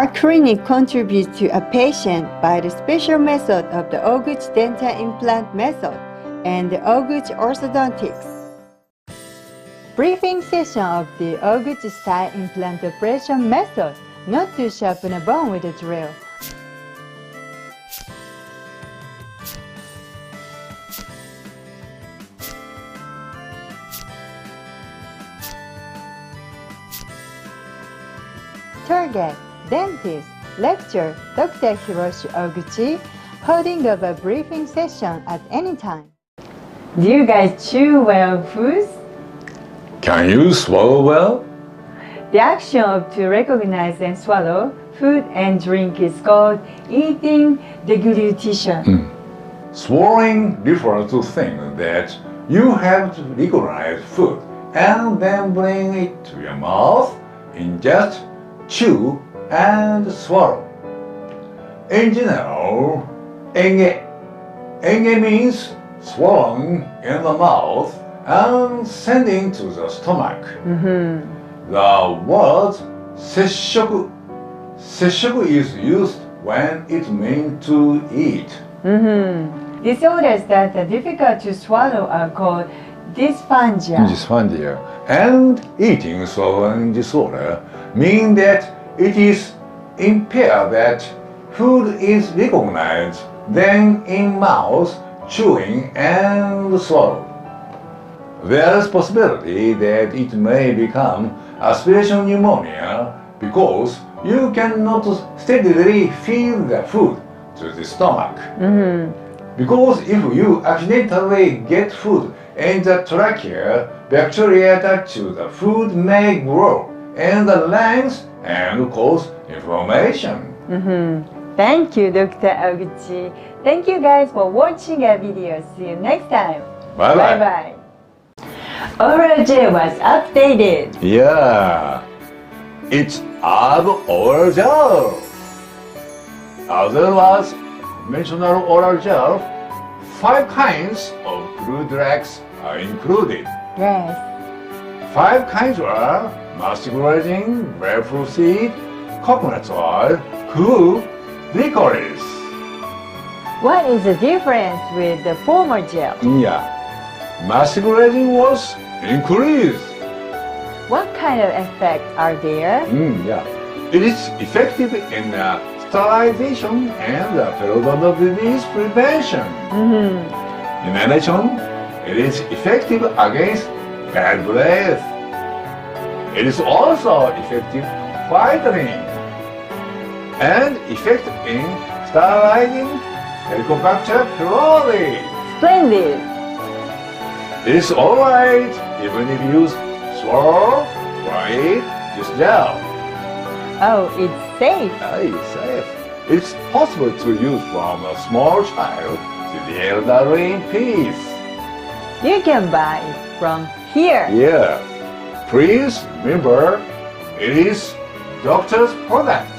Our clinic contributes to a patient by the special method of the Ohguchi dental implant method and the Ohguchi orthodontics. Briefing session of the Ohguchi style implant operation method, not to sharpen a bone with a drill. Target, dentist, lecturer, Dr. Ohguchi, holding of a briefing session at any time. Do you guys chew well foods? Can you swallow well? The action of to recognize and swallow food and drink is called eating deglutition. Swallowing refers to things that you have to recognize food and then bring it to your mouth, ingest, chew, and swallow. In general, enge means swallowing in the mouth and sending to the stomach. The word sesshoku is used when it means to eat. Disorders that are difficult to swallow are called dysphagia. And eating swallowing disorder mean that it is impaired that food is recognized, then in mouth, chewing and swallow. There is possibility that it may become aspiration pneumonia because you cannot steadily feed the food to the stomach. Because if you accidentally get food in the trachea, bacteria attached to the food may grow in the lungs and cause inflammation. Thank you, Dr. Ohguchi. Thank you guys for watching our video. See you next time. Bye-bye. Bye-bye. Oral gel was updated. Yeah, it's oral gel. Otherwise, conventional oral gel, 5 kinds of glue drugs are included. Yes. 5 kinds are mastic resin, grapefruit seed, coconut oil, glue, licorice. What is the difference with the former gel? Yeah, mastic resin was increased. What kind of effects are there? Yeah, it is effective in sterilization and periodontal disease prevention. In addition, it is effective against bad breath. It is also effective whitening and effective in sterilizing Helicobacter pylori. Splendid! It is alright even if you swallow or eat this gel. Oh, it's safe. It's safe. It's possible to use from a small child to the elderly in peace. You can buy it from here. Yeah. Please remember, it is doctor's product.